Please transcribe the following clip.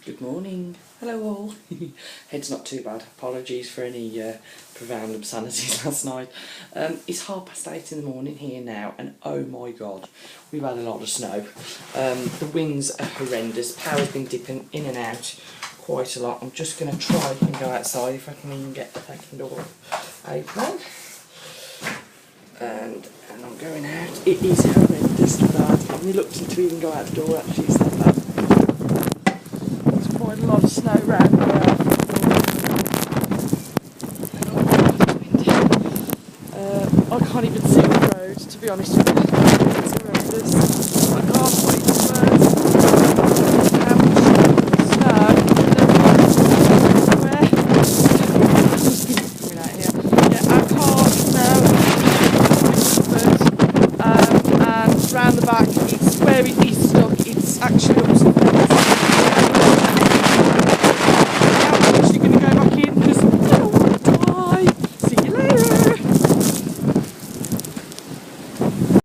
Good morning. Hello all. Head's not too bad. Apologies for any profound obscenities last night. It's 8:30 in the morning here now, and oh my god, we've had a lot of snow. The winds are horrendous. Power's been dipping in and out quite a lot. I'm just going to try and go outside if I can even get the second door open. And I'm going out. It is horrendously bad. I'm reluctant to even go out the door actually, it's that bad. There's quite a lot of snow around here. I can't even see the road, to be honest with you.